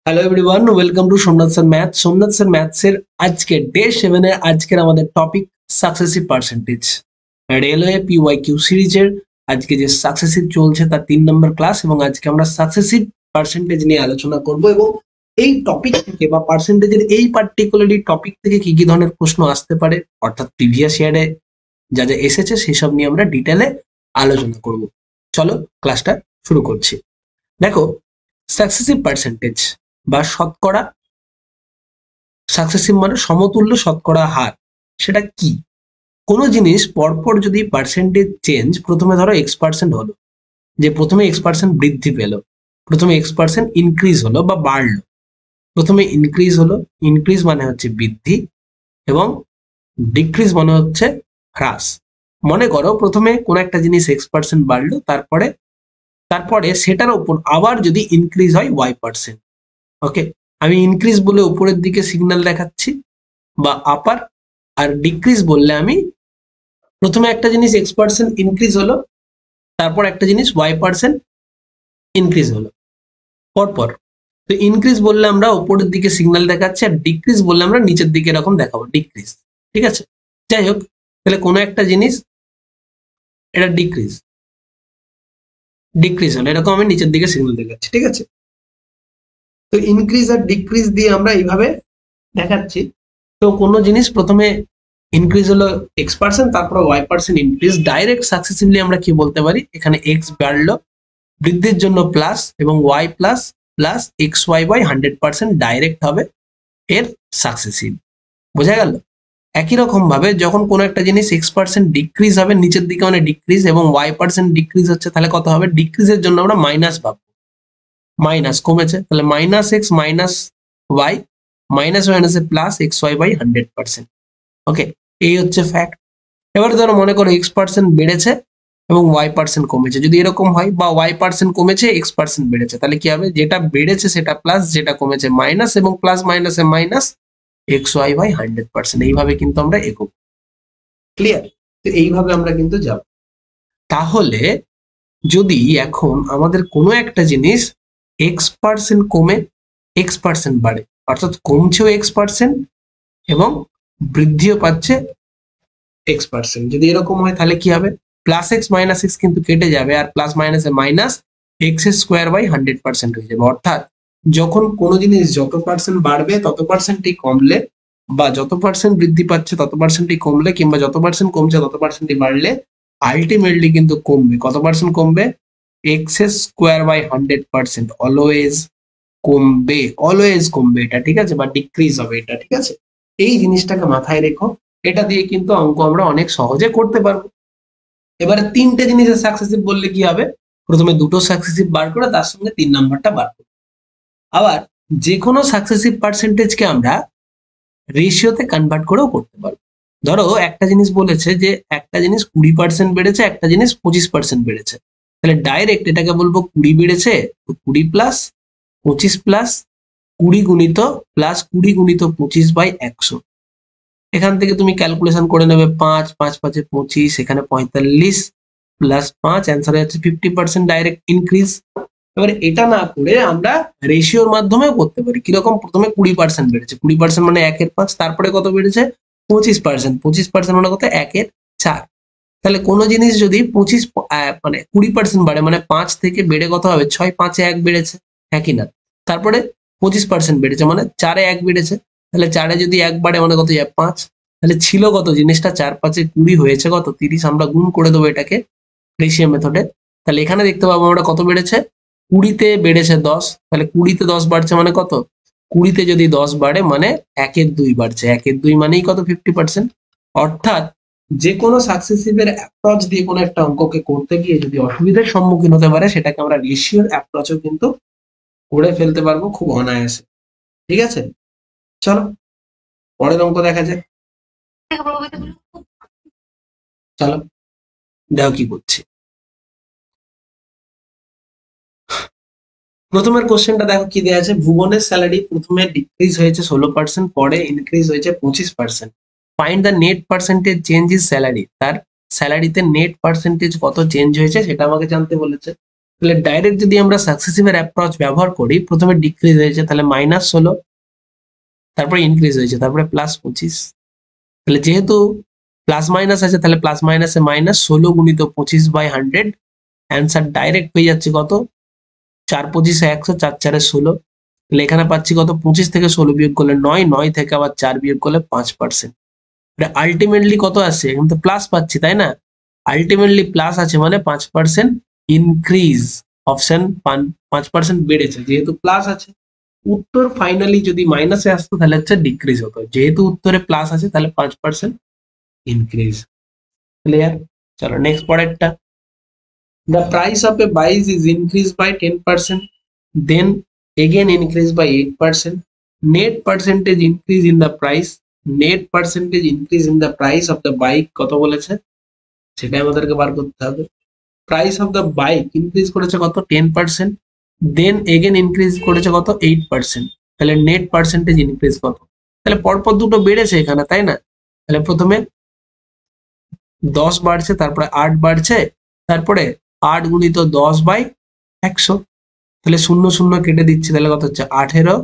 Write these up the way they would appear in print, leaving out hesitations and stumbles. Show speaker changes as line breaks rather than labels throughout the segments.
Hello everyone, welcome to Somnath sir ম্যাথসের আজকে day 7 এর আজকের আমাদের topic successive percentage. Railway PYQ সিরিজের আজকে যে সাকসেসিভ চলছে তার 3 নম্বর ক্লাস, এবং আজকে আমরা সাকসেসিভ পার্সেন্টেজ নিয়ে আলোচনা করব এবং এই টপিক থেকে বা পার্সেন্টেজের এই পার্টিকুলারলি টপিক থেকে কি কি ধরনের প্রশ্ন আসতে পারে, অর্থাৎ প্রিভিয়াস ইয়ারে যা যা এসেছে সেসব নিয়ে আমরা ডিটেলে আলোচনা করব। চলো ক্লাসটা শুরু করছি। দেখো, সাকসেসিভ পার্সেন্টেজ বা শতকরা, সাকসেসিভ মানে সমতুল্য শতকরা হার, সেটা কি? কোনো জিনিস পরপর যদি পার্সেন্টেজ চেঞ্জ, প্রথমে ধরো X% হলো, যে প্রথমে X% বৃদ্ধি পেল, প্রথমে X% ইনক্রিজ হলো বা বাড়লো। প্রথমে ইনক্রিজ হলো, ইনক্রিজ মানে হচ্ছে বৃদ্ধি, এবং ডিক্রিজ মানে হচ্ছে হ্রাস। মনে করো প্রথমে কোন একটা জিনিস X% বাড়লো, তারপরে তারপরে সেটার উপর আবার যদি ইনক্রিজ হয় Y%। ওকে, আমি ইনক্রিজ বলে উপরের দিকে সিগন্যাল দেখাচ্ছি বা আপার, আর ডিক্রিজ বললে আমি প্রথমে একটা জিনিস X% ইনক্রিজ হলো, তারপর একটা জিনিস Y% ইনক্রিজ হলো পরপর। তো ইনক্রিজ বললে আমরা উপরের দিকে সিগন্যাল দেখাচ্ছি, আর ডিক্রিজ বললে আমরা নিচের দিকে এরকম দেখাবো, ডিক্রিজ। ঠিক আছে, যাই হোক, তাহলে কোনো একটা জিনিস এটা ডিক্রিজ ডিক্রিজ হলো, এরকম আমি নিচের দিকে সিগন্যাল দেখাচ্ছি। ঠিক আছে, তো ইনক্রিজ আর ডিক্রিজ দিয়ে আমরা এইভাবে দেখাচ্ছি। তো কোনো জিনিস প্রথমে ইনক্রিজ হলো X%, তারপর Y% ইনক্রিজ, ডাইরেক্ট সাকসেসিভলি আমরা কি বলতে পারি, এখানে X বাড়লো বৃদ্ধির জন্য প্লাস, এবং Y plus plus XY 100% direct হবে এর সাকসেসিভ। বোঝা গেল? একই রকম ভাবে যখন কোনো একটা জিনিস X% ডিক্রিজ হবে নিচের দিকে মানে ডিক্রিজ, এবং Y% ডিক্রিজ হচ্ছে, তাহলে কত হবে? ডিক্রিজের জন্য আমরা মাইনাস পাবো, মাইনাস কমেছে, তাহলে -X -Y মাইনাসে প্লাস XY 100%। ওকে, এই হচ্ছে ফ্যাক্ট। এবারে ধরো মনে করো X% বেড়েছে এবং Y% কমেছে, যদি এরকম হয়, বা Y% কমেছে X% বেড়েছে, তাহলে কি হবে? যেটা বেড়েছে সেটা প্লাস, যেটা কমেছে মাইনাস, এবং প্লাস মাইনাসে মাইনাস XY 100%। এইভাবে কিন্তু আমরা এগোবো। ক্লিয়ার? তো এইভাবে আমরা কিন্তু যাব। তাহলে যদি এখন আমাদের কোনো একটা জিনিস X% কমে X% বাড়ে, অর্থাৎ কমছেও X% এবং বৃদ্ধিও পাচ্ছে X%, যদি এরকম হয় তাহলে কি হবে? প্লাস এক্স মাইনাস এক্স কিন্তু কেটে যাবে, আর প্লাস মাইনাসে মাইনাস X² 100% হয়ে যাবে। অর্থাৎ যখন কোনো জিনিস যত পার্সেন্ট বাড়বে তত পার্সেন্টই কমলে, বা যত পার্সেন্ট বৃদ্ধি পাচ্ছে তত পার্সেন্টই কমলে, কিংবা যত পার্সেন্ট কমছে তত পার্সেন্টই বাড়লে, আলটিমেটলি কিন্তু কমবে। কত পার্সেন্ট কমবে? X² 100% অলওয়েজ কমবে, অলওয়েজ কমবে এটা। ঠিক আছে, বা ডিক্রিজ হবে এটা। ঠিক আছে, এই জিনিসটাকে মাথায় রেখো, এটা দিয়ে কিন্তু অঙ্ক আমরা অনেক সহজে করতে পারবো। এবারে তিনটে জিনিসের সাকসেসিভ বললে কি হবে? প্রথমে দুটো সাকসেসিভ বার করে তার সঙ্গে 3 নম্বরটা বার করবো। আবার যে কোনো সাকসেসিভ পার্সেন্টেজকে আমরা রেশিওতে কনভার্ট করেও করতে পারবো। ধরো একটা জিনিস বলেছে যে একটা জিনিস 20% বেড়েছে, একটা জিনিস 25% বেড়েছে, তাহলে ডাইরেক্ট এটাকে বলবো 20 বেড়েছে, তো 20 প্লাস 25 প্লাস 20 গুণিত প্লাস 20 গুণিত 25/100। এখান থেকে তুমি ক্যালকুলেশন করে নেবে, 5 5 5 25, এখানে 45 প্লাস 5, অ্যান্সার হচ্ছে 50% ডাইরেক্ট ইনক্রিজ। এবার এটা না করে আমরা রেশিওর মাধ্যমেও করতে পারি। কিরকম? প্রথমে 20% বেড়েছে, 20% মানে 1/5, তারপরে কত বেড়েছে? 25%, 25% মানে কত? 1/4। তাহলে কোনো জিনিস যদি 25 মানে 20% বাড়ে, মানে 5 থেকে বেড়ে কত হবে? 6, 5-এ 1 বেড়েছে, হ্যাঁ কি না? তারপরে 25% বেড়েছে মানে 4-এ 1 বেড়েছে, তাহলে 4-এ যদি 1 বাড়ে মানে কত যায়? 5। তাহলে ছিল কত জিনিসটা? 4 5-এ 20 হয়েছে কত? 30। আমরা গুণ করে দেবো এটাকে রেশিও মেথডে। তাহলে এখানে দেখতে পাবো আমরা কত বেড়েছে? 20-তে বেড়েছে 10, তাহলে 20-তে 10 বাড়ছে মানে কত? 20-তে যদি 10 বাড়ে মানে 1/2 বাড়ছে, 1/2 মানেই কত? 50%। অর্থাৎ যে কোনো সাকসেসিভের অ্যাপ্রোচ দিয়ে কোনো একটা অঙ্ককে করতে গিয়ে যদি অসুবিধার সম্মুখীন হতে পারে, সেটাকে আমরা রেশিওর অ্যাপ্রোচও কিন্তু করে ফেলতে পারবো খুব অনায়াসে। ঠিক আছে, চলো পরের অঙ্ক দেখা যাক। চলো দেখো কি করছি। প্রথমের কোশ্চেনটা দেখো কি দেওয়া আছে। ভুবনের স্যালারি প্রথমে ডিক্রিজ হয়েছে 16%, পরে ইনক্রিজ হয়েছে 25%। Find the net percentage change is salary. তার স্যালারিতে নেট পার্সেন্টেজ কত চেঞ্জ হয়েছে সেটা আমাকে জানতে বলেছে। তাহলে ডাইরেক্ট যদি আমরা সাকসেসিভের অ্যাপ্রোচ ব্যবহার করি, প্রথমে ডিক্রিজ হয়েছে তাহলে -16, তারপরে ইনক্রিজ হয়েছে তারপরে +25। তাহলে যেহেতু প্লাস মাইনাস আছে তাহলে প্লাস মাইনাসে মাইনাস, 16 গুণিত 25/100, অ্যান্সার ডাইরেক্ট পেয়ে যাচ্ছে কত, 4×25 100, 4×4 16। তাহলে এখানে পাচ্ছি কত, 25 থেকে 16 বিয়োগ করলে 9, 9 থেকে আবার 4 বিয়োগ করলে 5%। আলটিমেটলি কত আসছে, এখানে তো প্লাস পাচ্ছি তাই না, আলটিমেটলি প্লাস আছে মানে 5% ইনক্রিজ, অপশন 5% বেড়েছে যেহেতু প্লাস আছে। উত্তর ফাইনালি যদি মাইনাসে আসতো তাহলে হচ্ছে ডিক্রিজ হতো, যেহেতু উত্তরে প্লাস আছে তাহলে 5% ইনক্রিজ। ক্লিয়ার? চলো নেক্সট পরেরটা। The price of a buys is increased by 10%, then again increased by 8%. Net percentage increase in the price, net percentage increase in the price of the bike কত বলেছে সেটাই আমাদেরকে বার করতে হবে। Price of the bike increase করেছে কত, 10%, then again increase করেছে কত, 8%। তাহলে নেট পার্সেন্টেজ ইনক্রিজ কত, তাহলে পরপর দুটো বেড়েছে এখানে তাই না। তাহলে প্রথমে 10 বাড়ছে, তারপরে 8 বাড়ছে, তারপরে 8 গুণিত 10/100, তাহলে 0 0 কেটে দিচ্ছি, তাহলে কত হচ্ছে 18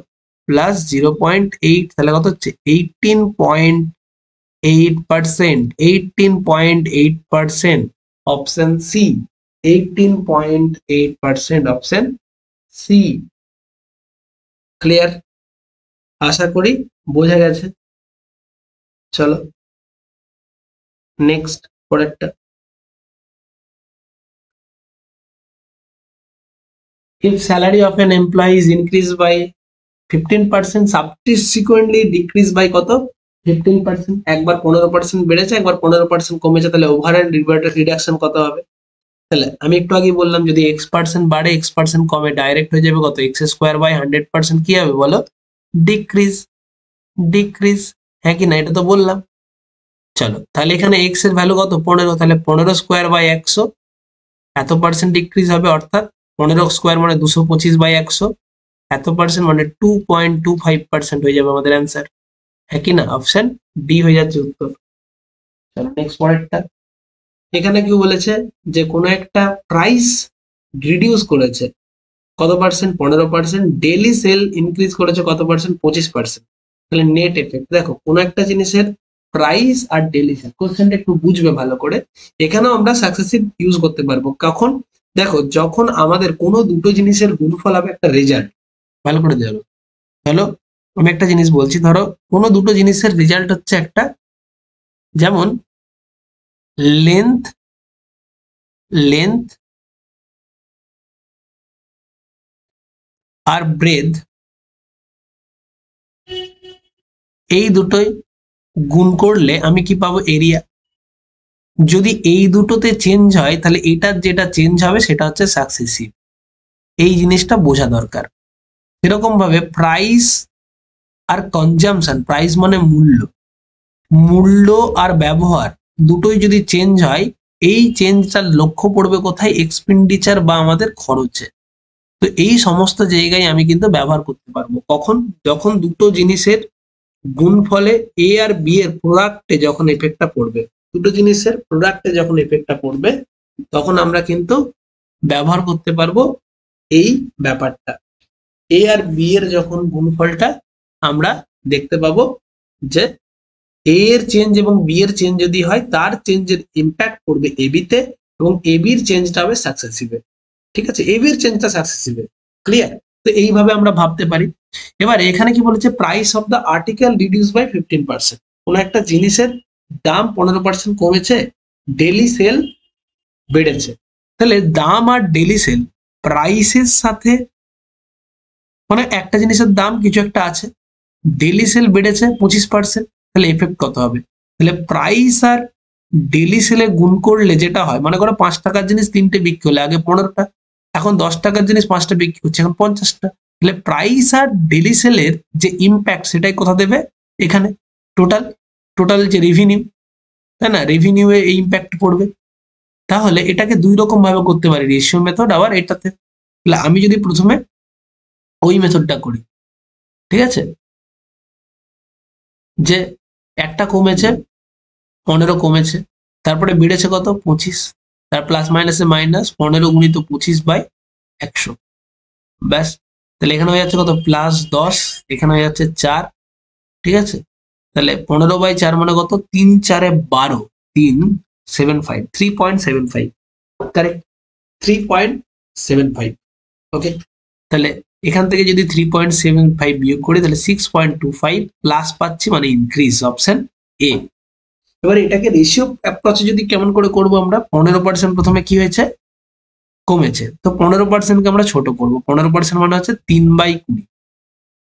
প্লাস 0.8, তাহলে কত হচ্ছে 18.8%, 18.8%, option C, 18.8%, option C. Clear? আশা করি বোঝা গেছে। চলো নেক্সট পরেরটা। If salary of an employee is increased by 15%, subsequently decrease by কত, 15%, একবার 15% বেড়েছে একবার 15% কমেছে, তাহলে ওভারঅল রিডাকশন কত হবে। তাহলে আমি একটু আগে বললাম যদি x% বাড়ে x% কমে, ডাইরেক্ট হয়ে যাবে কত, x²/100% কি হবে বলো, ডিক্রিজ, ডিক্রিজ, হ্যাঁ কি না, এটা তো বললাম। চলো তাহলে এখানে x এর ভ্যালু কত, 15, তাহলে 15² 100 এত পার্সেন্ট ডিক্রিজ হবে, অর্থাৎ 15² মানে 225/100, এত পার্সেন্ট মানে 2.25% হয়ে যাবে আমাদের অ্যান্সার, হ্যাঁ কি না, অপশন ডি হয়ে যাচ্ছে উত্তর। চলো নেক্সট পরেরটা। এখানে কি বলেছে যে কোনো একটা প্রাইস রিডিউস করেছে কত পার্সেন্ট, 15%, ডেইলি সেল ইনক্রিজ করেছে কত পার্সেন্ট, 25%। তাহলে নেট এফেক্ট দেখো, কোনো একটা জিনিসের প্রাইস আর ডেইলি সেল, কোশ্চেনটা একটু বুঝবে ভালো করে, এখানেও আমরা সাকসেসিভ ইউজ করতে পারবো কখন, দেখো যখন আমাদের কোনো দুটো জিনিসের গুণফল হবে একটা রেজাল্ট, ভালো করে দেখো। হ্যালো, আমি একটা জিনিস বলছি, ধরো কোনো দুটো জিনিসের রেজাল্ট হচ্ছে একটা, যেমন লেন্থ, লেন্থ আর ব্রেথ, এই দুটোই গুণ করলে আমি কি পাবো, এরিয়া। যদি এই দুটোতে চেঞ্জ হয় তাহলে এটার যেটা চেঞ্জ হবে সেটা হচ্ছে সাকসেসিভ, এই জিনিসটা বোঝা দরকার। এরকম ভাবে প্রাইস আর কনজামশন, প্রাইস মানে মূল্য, মূল্য আর ব্যবহার দুটোই যদি চেঞ্জ হয়, এই চেঞ্জটার লক্ষ্য পড়বে কোথায়, এক্সপেন্ডিচার বা আমাদের খরচে। তো এই সমস্ত জায়গায় আমি কিন্তু ব্যবহার করতে পারবো কখন, যখন দুটো জিনিসের গুণফলে এ আর বি এর প্রোডাক্টে যখন এফেক্টটা পড়বে, দুটো জিনিসের প্রোডাক্টে যখন এফেক্টটা পড়বে, তখন আমরা কিন্তু ব্যবহার করতে পারবো এই ব্যাপারটা। এ আর বি এর যখন গুণফলটা আমরা দেখতে পাবো যে এ এর চেঞ্জ এবং বি এর চেঞ্জ যদি হয়, তার চেঞ্জের ইম্প্যাক্ট পড়বে এবিতে এবং এবির চেঞ্জটা হবে সাকসেসিভে। ঠিক আছে, এবির চেঞ্জটা সাকসেসিভে। ক্লিয়ার? তো এইভাবে আমরা ভাবতে পারি। এবার এখানে কি বলেছে, price of the article reduce by 15%, কোন একটা জিনিসের দাম 15% কমেছে, ডেইলি সেল বেড়েছে। তাহলে দাম আর ডেইলি সেল প্রাইসের সাথে, মানে একটা জিনিসের দাম কিছু একটা আছে, ডেইলি সেল বেড়েছে 25%, তাহলে এফেক্ট কত হবে, তাহলে প্রাইস আর ডেইলি সেলে গুণ করলে যেটা হয়, মনে করো 5 টাকার জিনিস 3টে বিক্রি হলে আগে 15টা, এখন 10 টাকার জিনিস 5টা বিক্রি হচ্ছে এখন 50টা, তাহলে প্রাইস আর ডেইলি সেলের যে ইম্প্যাক্ট সেটাই কোথা দেবে, এখানে টোটাল, টোটাল যে রেভিনিউ, তাই না, রেভিনিউ এ এই ইম্প্যাক্ট পড়বে। তাহলে এটাকে দুই রকম ভাবে করতে পারি, রেশিও মেথড আবার এটাতে। তাহলে আমি যদি প্রথমে ওই মেথডটা করি, ঠিক আছে, যে একটা কমেছে 15 কমেছে, তারপরে বেড়েছে কত 25, তার প্লাস মাইনাসে মাইনাস, 15 গুণিত 25/100, 100, ব্যাস। তাহলে এখানে হয়ে যাচ্ছে কত, +10, এখানে হয়ে যাচ্ছে 4, ঠিক আছে। তাহলে 15/4 মানে কত, 3 4 12, 375, 3.75, কারেক্ট, 3.75। ওকে, তাহলে এখান থেকে যদি 3.75 বিয়োগ করি তাহলে 6.25 প্লাস পাচ্ছি, মানে ইনক্রিজ, অপশন এ। এবার এটাকে রেশিও অ্যাপ্রোচে যদি কেমন করে করব আমরা, 15% প্রথমে কি হয়েছে, কমেছে, তো 15%কে আমরা ছোট করব। 15% মানে হচ্ছে 3/20,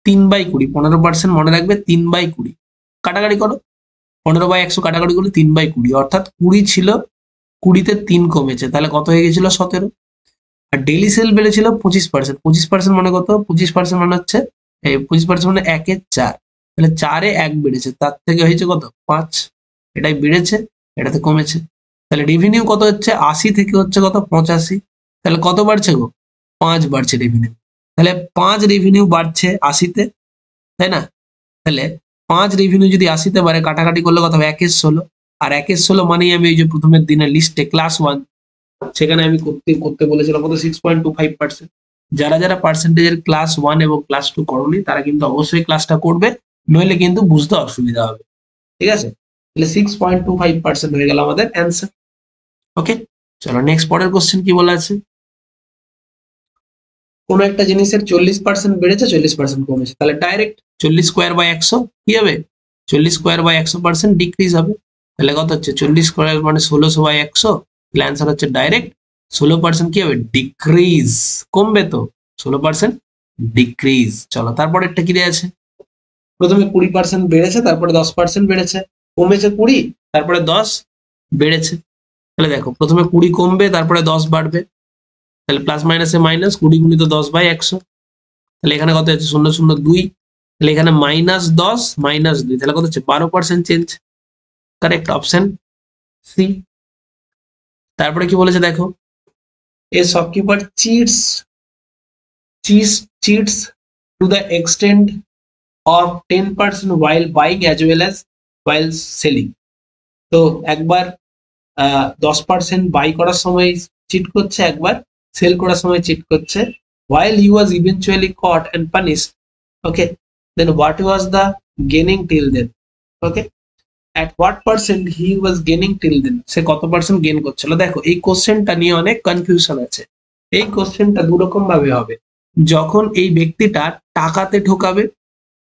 3/20, 15% মনে রাখবে 3/20, কাটাকাটি করো, 15/100 কাটাকাটি করলে 3/20, অর্থাৎ 20 ছিল, 20-তে 3 কমেছে, তাহলে কত হয়ে গেছিল, 17। আর ডেইলি সেল বেড়েছিল 25%, 25% মানে কত, 25% মানে হচ্ছে 25% মানে 1/4, তাহলে 4-এ 1 বেড়েছে, তার থেকে হয়েছে কত, 5, এটাই বেড়েছে, এটাতে কমেছে। তাহলে রেভিনিউ কত হচ্ছে, 80 থেকে হচ্ছে কত, 85, তাহলে কত বাড়ছে গো, 5 বাড়ছে রেভিনিউ। তাহলে 5 রেভিনিউ বাড়ছে 80-তে, তাই না। তাহলে 5 রেভিনিউ যদি 80-তে বাড়ে, কাটাকাটি করলে কত হবে, 1/16, আর 1/16 মানেই আমি এই যে প্রথমের দিনের লিস্টে ক্লাস 1, সেখানে আমি করতে বলেছিলাম কত, 6.25%। যারা যারা পার্সেন্টেজের ক্লাস 1 এবং ক্লাস 2 করোনি তারা কিন্তু অবশ্যই ক্লাসটা করবে, নইলে কিন্তু বুঝতে অসুবিধা হবে, ঠিক আছে। তাহলে 6.25% হয়ে গেল আমাদের অ্যান্সার। ওকে, চলো নেক্সট পরের কোশ্চেন কি বলা আছে। কোন একটা জিনিসের 40% বেড়েছে, 40% কমেছে, তাহলে ডাইরেক্ট 40² 100 কি হবে, 40² 100% ডিক্রিজ হবে। তাহলে কত হচ্ছে, 40² মানে 1600/100, তাহলে অ্যান্সার হচ্ছে ডাইরেক্ট 16% কি হবে, ডিক্রিজ, কমবে তো, 16% ডিক্রিজ। চলো তারপরে একটা কি দেয়া আছে, প্রথমে 20% বেড়েছে, তারপরে 10% বেড়েছে, কমেছে 20, তারপরে 10 বেড়েছে। তাহলে দেখো প্রথমে 20 কমবে, তারপরে 10 বাড়বে, তাহলে প্লাস মাইনাসে মাইনাস, 20 গুণিত 10/100, তাহলে এখানে কত হচ্ছে, 002, তাহলে এখানে -10 -2, তাহলে কত হচ্ছে, 12% চেঞ্জ, কারেক্ট, অপশন সি। তারপরে কি বলেছে দেখো, এ shopkeeper cheats to the extent of 10% while buying as well as while selling। তো একবার 10% বাই করার সময় চিট করছে, একবার সেল করার সময় চিট করছে। while he was eventually caught and punished, okay, then what was the gaining till then, okay, at what percent he was gaining till then, সে কত পার্সেন্ট গেইন করছিল। দেখো এই কোশ্চেনটা নিয়ে অনেক কনফিউশন আছে। এই কোশ্চেনটা দুরকম ভাবে হবে, যখন এই ব্যক্তিটা টাকাতে ঠকাবে,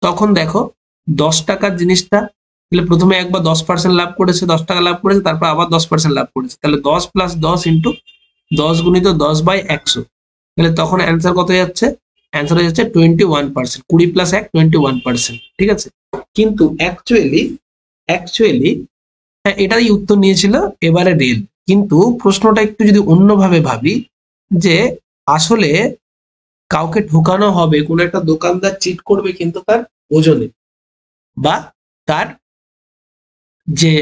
তখন দেখো 10 টাকার জিনিসটা, তাহলে প্রথমে একবার 10% লাভ করেছে, 10 টাকা লাভ করেছে, তারপর আবার 10% লাভ করেছে, তাহলে 10 + 10 ইন্টু 10 গুণিত 10/100, তাহলে তখন অ্যান্সার কত হয়ে যাচ্ছে, অ্যান্সার হয়ে যাচ্ছে 21%, 20 + 1 21%, ঠিক আছে। কিন্তু অ্যাকচুয়ালি এটারই উত্তর নিয়েছিল এবারে রেল। কিন্তু প্রশ্নটা একটু যদি অন্যভাবে ভাবি, যে আসলে কাউকে ঠকানো হবে, কোন একটা দোকানদার চিট করবে কিন্তু তার ওজনে বা তার যে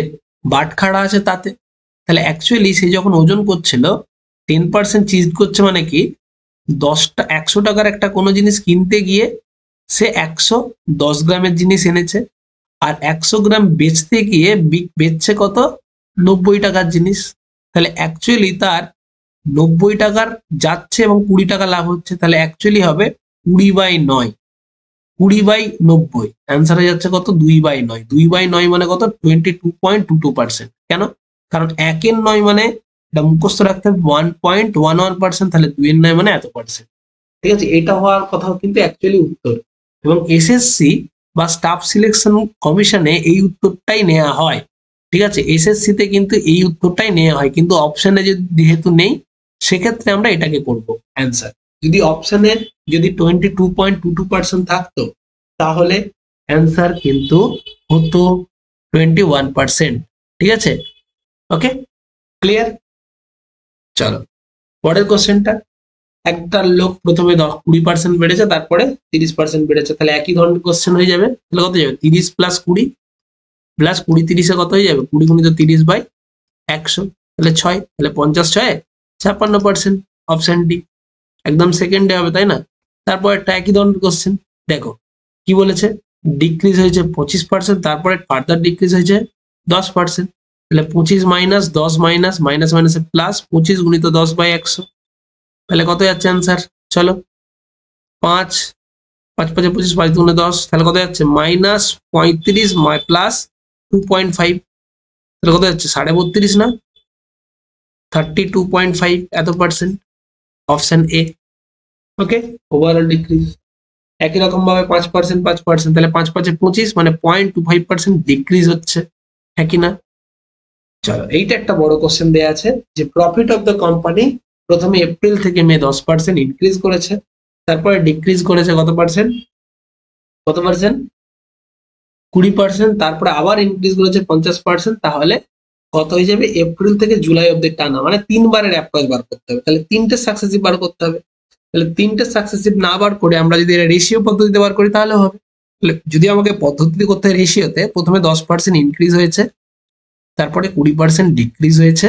বাটখারা আছে তাতে। তাহলে অ্যাকচুয়ালি সে যখন ওজন করছিল 10% চিট করছে, মানে কি 100 টাকার একটা কোনো জিনিস কিনতে গিয়ে সে 110 গ্রামের জিনিস এনেছে, আর 100 গ্রাম বেচতে গিয়ে বেচছে কত, 90 টাকার জিনিস। তাহলে অ্যাকচুয়ালি তার 90 টাকার যাচ্ছে এবং 20 টাকা লাভ হচ্ছে, তাহলে অ্যাকচুয়ালি হবে 20/9, 20/90, অ্যান্সার হয়ে যাচ্ছে কত, 2/9, 2/9 মানে কত, 22.22%। কেন, কারণ 1/9 মানে এটা মুখস্থ রাখতে হবে 1.11%, তাহলে 2/9 মানে এত পার্সেন্ট, ঠিক আছে। এটা হওয়ার কথা কিন্তু অ্যাকচুয়ালি উত্তর, এবং এসএসসি বা স্টাফ সিলেকশন কমিশনে এই উত্তরটাই নেওয়া হয়, ঠিক আছে। এসএসসি তে কিন্তু এই উত্তরটাই নেওয়া হয়, কিন্তু অপশনে যেহেতু নেই, সেক্ষেত্রে আমরা এটাকে করব অ্যান্সার। যদি অপশনে যদি 22.22% থাকতো, তাহলে অ্যান্সার কিন্তু হতো 21%, ঠিক আছে। ওকে, ক্লিয়ার। চলো পরের কোশ্চেনটা, একটা লোক প্রথমে 20% বেড়েছে, তারপরে 30% বেড়েছে, তাহলে একই ধরনের কোশ্চেন হয়ে যাবে। তাহলে কত যাবে, 30 + 20 প্লাস 20 30-এ কত হয়ে যাবে, 20 গুণিত 30/100, তাহলে 6, তাহলে 50 × 6 56%, অপশন ডি একদম সেকেন্ডে হবে, তাই না। তারপর একটা একই ধরনের কোশ্চেন, দেখো কি বলেছে, ডিক্রিজ হয়েছে 25%, তারপরে ফার্দার ডিক্রিজ হয়েছে 10%, তাহলে 25 - 10 - মাইনাস মাইনাসে প্লাস 25 গুণিত 10/100, তাহলে কত যাচ্ছে অ্যান্সার? চলো, 5 5 5 25, 5 2 10, তাহলে কত যাচ্ছে? -35 প্লাস 2.5, তাহলে কত যাচ্ছে? 32.5 না, 32.5 এত percent, option A. Okay, overall decrease. একই রকম ভাবে 5%, 5%, তাহলে 5 5 25 মানে 0.25% ডিক্রিজ হচ্ছে, হ্যাঁ কি না? চলো, এইটা একটা বড় কোশ্চেন দেয়া আছে যে প্রফিট অফ দ্য কোম্পানি প্রথমে এপ্রিল থেকে মে 10% ইনক্রিজ করেছে, তারপরে ডিক্রিজ করেছে কত পার্সেন্ট? কত পার্সেন্ট? 20%, তারপরে আবার ইনক্রিজ করেছে 50%, তাহলে কত হয়ে যাবে? এপ্রিল থেকে জুলাই অব্দি টানা, মানে 3বারের অ্যাপ্রোচ বার করতে হবে, তাহলে 3টে সাকসেসিভ বার করতে হবে। তাহলে 3টে সাকসেসিভ না বার করে আমরা যদি রেশিও পদ্ধতিতে বার করি তাহলে হবে। তাহলে যদি আমাকে পদ্ধতিতে করতে হয় রেশিওতে, প্রথমে 10% ইনক্রিজ হয়েছে, তারপরে 20% ডিক্রিজ হয়েছে,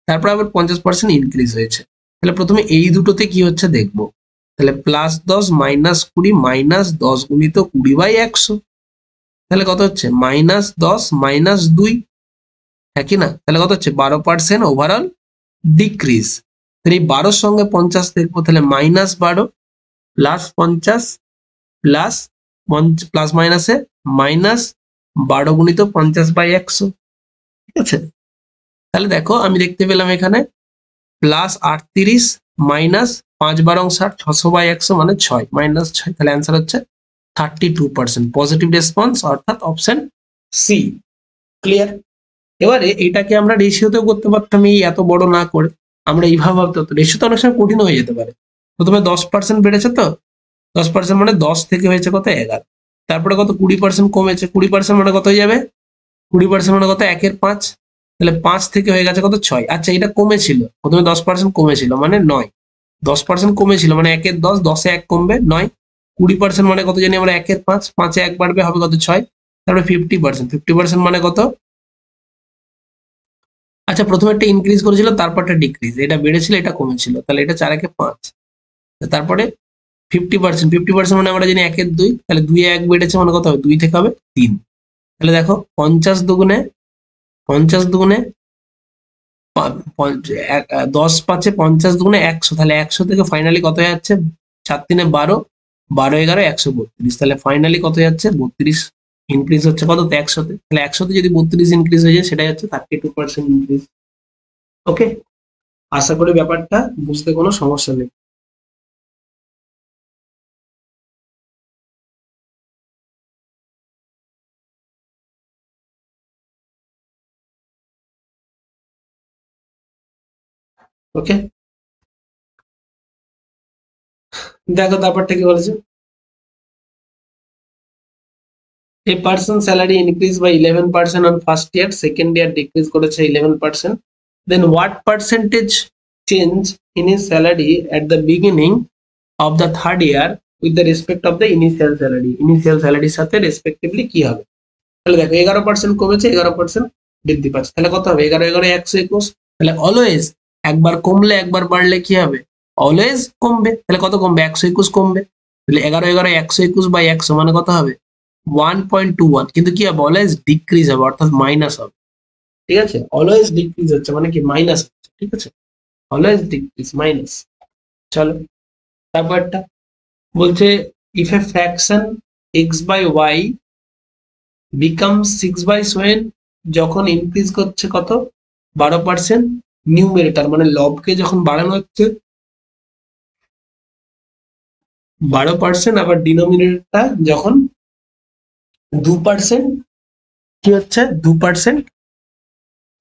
তারপরে আবার 50% ইনক্রিজ হয়েছে। তাহলে প্রথমে এই দুটোতে কি হচ্ছে দেখবো। তাহলে +10 -20 -10 গুণিত 20/100, তাহলে কত হচ্ছে? -10 -2, হ্যাঁ কি না? তাহলে কত হচ্ছে? 12% ওভারঅল ডিক্রিজ। তাহলে এই 12-র সঙ্গে 50 দেখবো, তাহলে -12 প্লাস 50 প্লাস প্লাস মাইনাসে -12 গুণিত 50/100, ঠিক আছে? তাহলে দেখো আমি দেখতে পেলাম এখানে +38 মাইনাস 5 × 60, 600/100 মানে 6, -6, তাহলে অ্যান্সার হচ্ছে 32% পজিটিভ রেসপন্স, অর্থাৎ অপশন সি। ক্লিয়ার? এবারে এটাকে আমরা রেশিওতেও করতে পারতাম, এই এত বড় না করে আমরা এইভাবে ভাবতে হতো। রেশিও তো অনেক সময় কঠিন হয়ে যেতে পারে। প্রথমে 10% বেড়েছে, তো 10% মানে 10 থেকে হয়েছে কত? 11, তারপরে কত? 20% কমেছে, 20% মানে কত হয়ে যাবে? 20% মানে কত? 1/5, তাহলে 5 থেকে হয়ে গেছে কত? 6। আচ্ছা, এটা কমেছিল, প্রথমে 10% কমেছিল মানে 9, 10% কমেছিল মানে 1/10, 10-এ 1 কমবে 9, 20% মানে কত জানি আমরা? 1/5, 5-এ 1 বাড়বে হবে কত? 6, তারপরে 50%, 50% মানে কত? আচ্ছা, প্রথমে একটা ইনক্রিজ করেছিল, তারপরটা ডিক্রিজ, এটা বেড়েছিল এটা কমেছিল, তাহলে এটা 4-এ 5, তারপরে 50%, 50% মানে আমরা জানি 1/2, তাহলে 2-এ 1 বেড়েছে মানে কত হবে? 2 থেকে হবে 3, তাহলে দেখো 50 দুগুণে 10 5-এ 50 দুগুণে 100, তাহলে 100 থেকে ফাইনালি কত হয়ে যাচ্ছে? 4-3-এ 12, 12-11 132, তাহলে ফাইনালি কত যাচ্ছে? 32 ইনক্রিজ হচ্ছে কত? 100-তে, তাহলে 100-তে যদি 32 ইনক্রিজ হয়ে যায় সেটাই হচ্ছে 32% ইনক্রিজ। ওকে, আশা করি ব্যাপারটা বুঝতে কোনো সমস্যা নেই। ওকে, দেখো ব্যাপারটা কি বলেছে। A person salary increased by 11% on first year, second year decrease করেছে 11%, then what percentage change in his salary at the beginning of the third year with the respect of the initial salary, initial salary সাথে respectively কি হবে? তাহলে দেখো 11% কমেছে, 11% বৃদ্ধি পাচ্ছে, তাহলে কত হবে? 11 11 121, তাহলে অলওয়েজ একবার কমলে একবার বাড়লে কি হবে? অলওয়েজ কমবে, তাহলে কত কমবে? 121 কমবে, তাহলে 11 11 121/100 মানে কত হবে? 1.21, কিন্তু কি হবে? অলওয়েজ ডিক্রিজ হবে, অর্থাৎ মাইনাস হবে, ঠিক আছে? অলওয়েজ ডিক্রিজ হচ্ছে মানে কি? মাইনাস হচ্ছে, ঠিক আছে? Always decrease minus. চলো, তারপরটা বলছে if A fraction x/y become 6/7, যখন ইনক্রিজ করছে কত? 12%, নিউমেরেটর মানে লবকে যখন বাড়ানো হচ্ছে 12%, আবার ডিনোমিনেটরটা যখন 2%, কি হচ্ছে? 2%,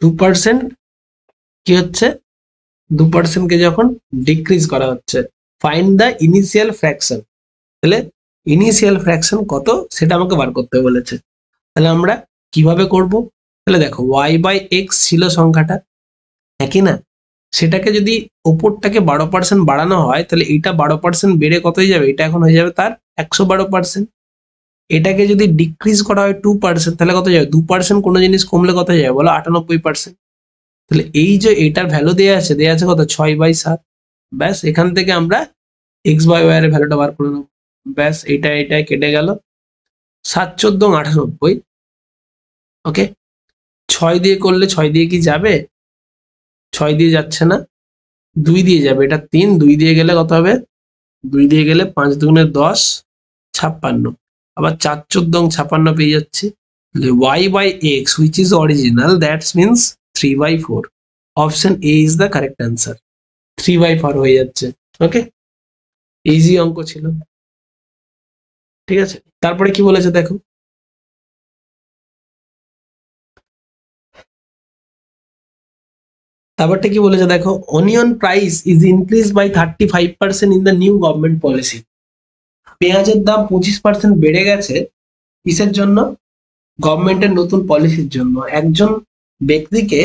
2% কি হচ্ছে? 2% কে যখন ডিক্রিজ করা হচ্ছে, ফাইন্ড দ্য ইনিশিয়াল ফ্র্যাকশন, তাহলে ইনিশিয়াল ফ্র্যাকশন কত সেটা আমাকে বার করতে বলেছে। তাহলে আমরা কিভাবে করব? তাহলে দেখো y/x ছিল সংখ্যাটা, একই না? সেটাকে যদি ওপরটাকে 12% বাড়ানো হয়, তাহলে এটা 12% বেড়ে কত হয়ে যাবে? এটা এখন হয়ে যাবে তার 112%। এটাকে যদি ডিক্রিজ করা হয় 2%, তাহলে কত যাবে? 2% কোনো জিনিস কমলে কত যাবে বলো? 98%। তাহলে এই যে এটার ভ্যালু দেওয়া আছে কত? 6/7। ব্যাস, এখান থেকে আমরা x/y এর ভ্যালুটা বার করে নেবো। ব্যাস, এটা কেটে গেল, 7 14 98। ওকে, 6 দিয়ে করলে 6 দিয়ে কি যাবে? 6 দিয়ে যাচ্ছে না, 2 দিয়ে যাবে, এটা 3, 2 দিয়ে গেলে কত হবে? 2 দিয়ে গেলে 5 দুগুণে 10, 56। আবার 4 14 56 পেয়ে যাচ্ছি। y by x which is original, that means 3/4. Option A is the correct answer. 3/4 হয়ে যাচ্ছে। ওকে, ইজি অঙ্ক ছিল। ঠিক আছে, তারপরে কি বলেছে দেখো, তারপরটা কি বলেছে দেখো, onion price is increase by 35% in the new government policy. পেঁয়াজের দাম 25% বেড়ে গেছে কিসের জন্য? গভর্নমেন্টের নতুন পলিসির জন্য। একজন ব্যক্তিকে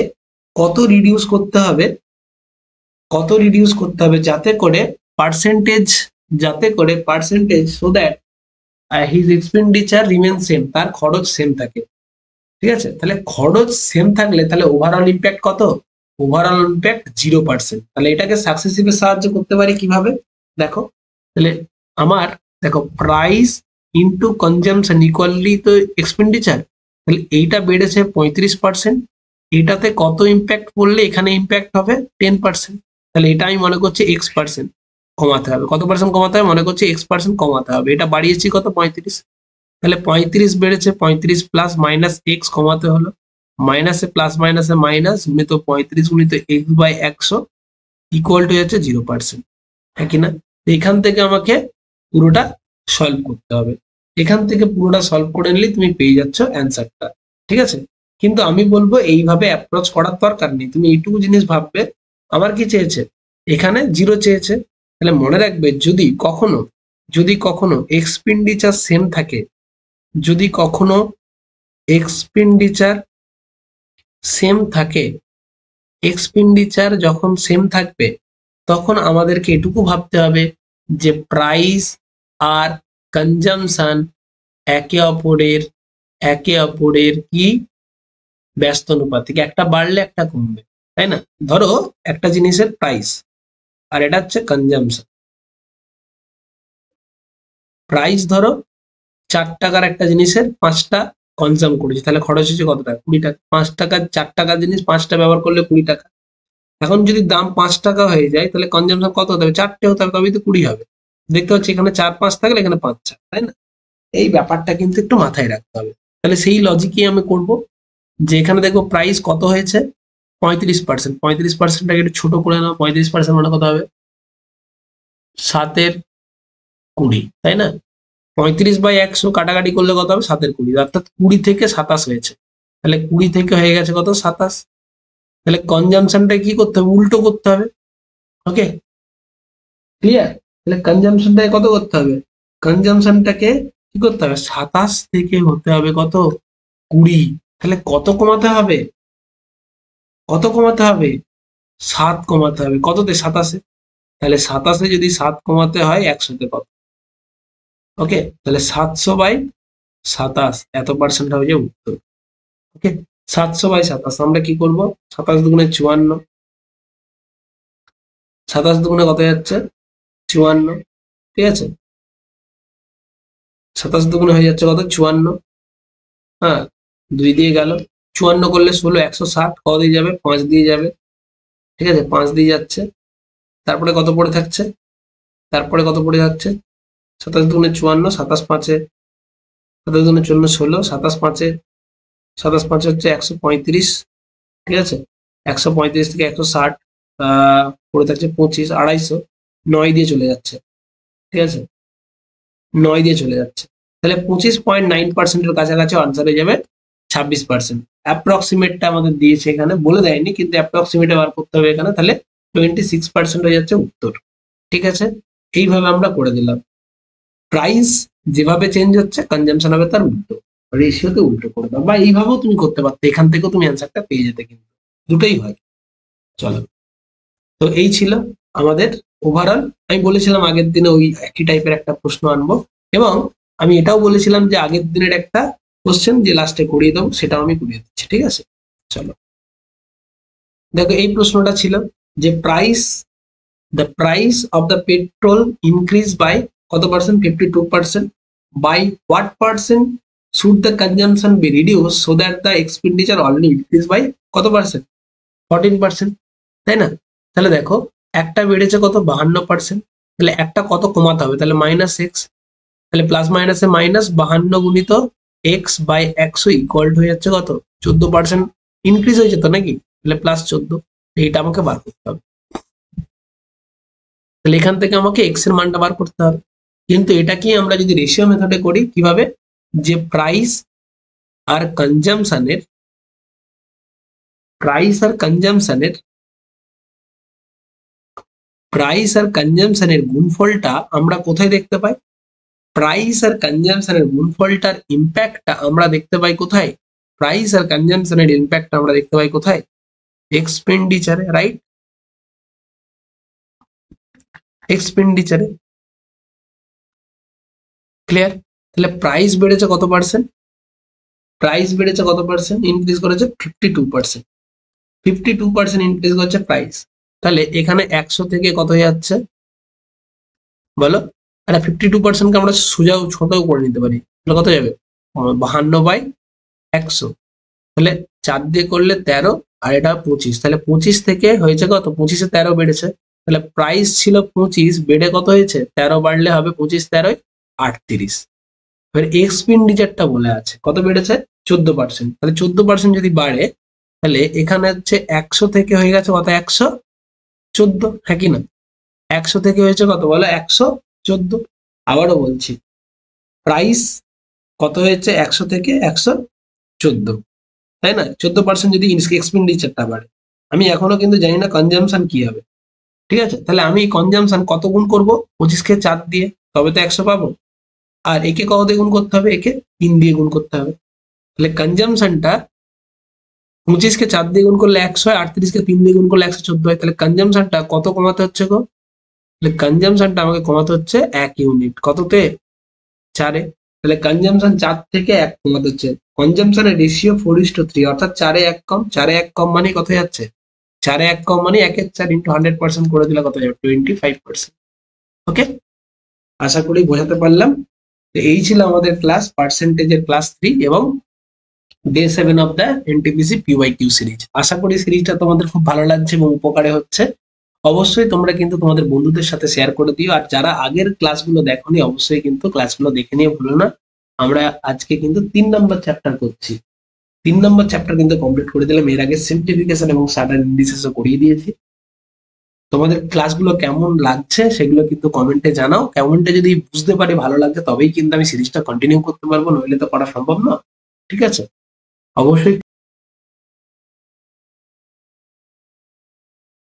কত রিডিউস করতে হবে, কত রিডিউস করতে হবে যাতে করে percentage, so that his expenditure remain same, তার খরচ সেম থাকে। ঠিক আছে, তাহলে খরচ সেম থাকলে তাহলে ওভারঅল ইম্প্যাক্ট কত? Overall impact 0%। তাহলে এটাকে সাকসেসিভে সাহায্য করতে পারি কিভাবে দেখো, তাহলে আমার দেখো প্রাইস ইন্টু কনজামশন ইকুয়ালি তো এক্সপেন্ডিচার, তাহলে এইটা বেড়েছে 35%, এটাতে কত ইম্প্যাক্ট পড়লে এখানে ইম্প্যাক্ট হবে 10%। তাহলে এটা আমি মনে করছি x% কমাতে হবে। কত পার্সেন্ট কমাতে হবে? মনে করছি x% কমাতে হবে। এটা বাড়িয়েছি কত? 35। তাহলে 35 বেড়েছে, 35 প্লাস মাইনাস এক্স কমাতে হলো, মাইনাসে প্লাস মাইনাসে মাইনাস, গুণিত 35 গুণিত এক্স বাই 100 ইকুয়াল টু হচ্ছে 0%। হ্যাঁ কিনা? এখান থেকে আমাকে পুরোটা সলভ করতে হবে। এখান থেকে পুরোটা সলভ করে নিলে তুমি পেয়ে যাচ্ছ অ্যান্সারটা। ঠিক আছে, কিন্তু আমি বলবো এইভাবে অ্যাপ্রোচ করার দরকার নেই। তুমি এইটুকু জিনিস ভাববে, আমার কি চেয়েছে? এখানে 0 চেয়েছে। তাহলে মনে রাখবে, যদি কখনো এক্সপেন্ডিচার সেম থাকে, যদি কখনো এক্সপেন্ডিচার সেম থাকে, এক্সপেন্ডিচার যখন সেম থাকবে তখন আমাদেরকে এটুকু ভাবতে হবে যে প্রাইস আর কনজামশন একে অপরের কি ব্যস্তানুপাতিক, একটা বাড়লে একটা কমবে, তাই না? ধরো একটা জিনিসের প্রাইস আর এটা হচ্ছে কনজামশন। প্রাইস ধরো 4 টাকার একটা জিনিসের 5টা কনজাম করেছি, তাহলে খরচ হচ্ছে কত টাকা? 20 টাকা। 5 টাকার 4 টাকার জিনিস 5টা ব্যবহার করলে 20 টাকা। এখন যদি দাম 5 টাকা হয়ে যায় তাহলে কনজামশন কত হতে হবে? 4টে হতে হবে, তবেই তো 20 হবে। দেখতে পাচ্ছি এখানে 4 5 থাকলে এখানে 5 4, তাই না? এই ব্যাপারটা কিন্তু একটু মাথায় রাখতে হবে। তাহলে সেই লজিকই আমি করব, যে এখানে দেখবো প্রাইস কত হয়েছে? 35%। 35%টাকে একটু ছোট করে নাও। 35% মানে কত হবে? 7/20, তাই না? 35/100 কাটাকাটি করলে কত হবে? 7/20, অর্থাৎ 20 থেকে 27 হয়েছে। তাহলে 20 থেকে হয়ে গেছে কত? 27। তাহলে কনজামশনটা কি করতে হবে? উল্টো করতে হবে। ওকে, ক্লিয়ার? তাহলে কনজামশনটাকে কত করতে হবে? কনজামশনটাকে কি করতে হবে? 27 থেকে হতে হবে কত? 20। তাহলে কত কমাতে হবে? কত কমাতে হবে? 7 কমাতে হবে। কততে? 27-এ। তাহলে 27-এ যদি 7 কমাতে হয় 100-তে কত? ওকে, তাহলে 700/27 এত পার্সেন্ট হবে যে উত্তর। ওকে, 700/27 আমরা কি করব? 27 দুগুণে 54, 27 দুগুণে কত যাচ্ছে? 54। ঠিক আছে, 27 দুগুণে হয়ে যাচ্ছে কত? 54। হ্যাঁ, 2 দিয়ে গেল, 54 করলে 16, 160। কত দিয়ে যাবে? 5 দিয়ে যাবে। ঠিক আছে, 5 দিয়ে যাচ্ছে। তারপরে কত পড়ে থাকছে? তারপরে কত পড়ে যাচ্ছে? 27 দুগুণে 54, 27 5-এ, 27 দুগুণে 54 16, 27 5-এ, 27 5 হচ্ছে 135। ঠিক আছে, 135 থেকে 160 পড়ে থাকছে 25, 250, 9 দিয়ে চলে যাচ্ছে। ঠিক আছে, 9 দিয়ে চলে যাচ্ছে। তাহলে 25.9%-এর কাছাকাছি আনসার হয়ে যাবে 26%। অ্যাপ্রক্সিমেটটা আমাদের দিয়েছে, এখানে বলে দেয়নি, কিন্তু অ্যাপ্রক্সিমেটে বার করতে হবে এখানে। তাহলে 26% হয়ে যাচ্ছে উত্তর। ঠিক আছে, এইভাবে আমরা করে দিলাম। প্রাইস যেভাবে চেঞ্জ হচ্ছে, কনজাম্পশন হবে তার উল্টো, রেশিওতে উল্টো করে দাও, বা এইভাবেও তুমি করতে পারতে। এখান থেকেও তুমি অ্যান্সারটা পেয়ে যেতে, কিন্তু দুটোই হয়। চলো, তো এই ছিল আমাদের ওভারঅল। আমি বলেছিলাম আগের দিনে ওই একই টাইপের একটা প্রশ্ন আনবো, এবং আমি এটাও বলেছিলাম যে আগের দিনের একটা কোশ্চেন যে লাস্টে করিয়ে দেবো, সেটাও আমি করিয়ে দিচ্ছি। ঠিক আছে, চলো দেখো, এই প্রশ্নটা ছিল যে the price of the petrol increase by কত পার্সেন্ট? 52%। By what percent should the consumption be reduce so that the expenditure only increase by কত পার্সেন্ট? 14%, তাই না? তাহলে দেখো, একটা বেড়েছে কত 52%, তাহলে একটা কত কমাতে হবে, তাহলে -x, তাহলে প্লাস মাইনাসে মাইনাস 52 গুণিত x বাই 100 ইকুয়াল হয়ে যাচ্ছে কত 14% ইনক্রিজ হয়েছে তো নাকি, তাহলে +14, এইটা আমাকে বার করতে হবে। তাহলে এখান থেকে আমাকে x এর মানটা বার করতে হবে, কিন্তু এটা কি আমরা যদি রেশিও মেথডে করি কিভাবে, যে প্রাইস আর কনজাম্পশনের গুণফলটা আমরা কোথায় দেখতে পাই, প্রাইস আর কনজাম্পশনের গুণফলটার ইম্প্যাক্টটা আমরা দেখতে পাই কোথায়, প্রাইস আর কনজাম্পশনের ইম্প্যাক্ট আমরা দেখতে পাই কোথায়, এক্সপেন্ডিচারে, রাইট, এক্সপেন্ডিচারে। ক্লিয়ার? তাহলে প্রাইস বেড়েছে কত পার্সেন্ট, প্রাইস বেড়েছে কত পার্সেন্ট, ইনক্রিজ করেছে 52%, 52% ইনক্রিজ করছে প্রাইস। তাহলে এখানে 100 থেকে কত হয়ে যাচ্ছে বলো, আরে 52%কে আমরা সোজাও ছোটও করে নিতে পারি, তাহলে কত যাবে 52/100, তাহলে 4 দিয়ে করলে 13 আর এটা 25, তাহলে 25 থেকে হয়েছে কত, 25-এ 13 বেড়েছে, তাহলে প্রাইস ছিল 25, বেড়ে কত হয়েছে 13, বাড়লে হবে 25 13 38। এবার এক্সপেন্ডিচারটা বলে আছে কত বেড়েছে 14%, তাহলে 14% যদি বাড়ে তাহলে এখানে হচ্ছে 100 থেকে হয়ে গেছে কত 114, হ্যাঁ কি না, 100 থেকে হয়েছে কত বলো 114। আবারও বলছি, প্রাইস কত হয়েছে 100 থেকে 114, তাই না, 14% যদি এক্সপেন্ডিচারটা বাড়ে। আমি এখনো কিন্তু জানি না কনজাম্পশন কি হবে, ঠিক আছে, তাহলে আমি কনজাম্পশন কত গুণ করবো 25-কে 4 দিয়ে, তবে তো 100 পাবো, আর একে কত দিয়ে গুণ করতে হবে, একে 3 দিয়ে গুণ করতে হবে, তাহলে কনজাম্পশনটা 25-কে 4 দিয়ে গুণ করলে 100 হয়, 38-কে 3 দিয়ে গুণ করলে 114 হয়, তাহলে কনজাম্পশনটা কত কমাতে হচ্ছে গো, তাহলে কনজাম্পশনটা আমাকে কমাতে হচ্ছে 1 ইউনিট, কততে 4-এ, তাহলে কনজাম্পশন 4 থেকে 1 কমাতে হচ্ছে, কনজাম্পশনের রেশিও 4:3, অর্থাৎ 4-এ 1 কম, 4-এ 1 কম মানে কত যাচ্ছে, 4-এ 1 কম মানে 1-এর 4 ইন্টু 100% করে দিলে কত যাবে 25%। ওকে, আশা করি বোঝাতে পারলাম। এই ছিল আমাদের ক্লাস পার্সেন্টেজের ক্লাস 3 এবং day 7 of the NTPC PYQ series. আশা করি সিরিজটা তোমাদের খুব ভালো লাগছে এবং উপকারে হচ্ছে। অবশ্যই তোমরা কিন্তু তোমাদের বন্ধুদের সাথে শেয়ার করে দিও, আর যারা আগের ক্লাসগুলো দেখোনি অবশ্যই কিন্তু ক্লাসগুলো দেখে নিয়ে ভুলো না। আমরা আজকে কিন্তু 3 নম্বর চ্যাপ্টার করছি, 3 নম্বর চ্যাপ্টার কিন্তু কমপ্লিট করে দিলাম, এর আগে সিম্পলিফিকেশন এবং সাডান ইন্ডিসেসও করিয়ে দিয়েছি। তোমাদের ক্লাসগুলো কেমন লাগছে সেগুলো কিন্তু কমেন্টে জানাও, কমেন্টে যদি বুঝতে পারি ভালো লাগছে তবেই কিন্তু আমি সিরিজটা কন্টিনিউ করতে পারবো, নইলে তো করা সম্ভব না, ঠিক আছে। অবশ্যই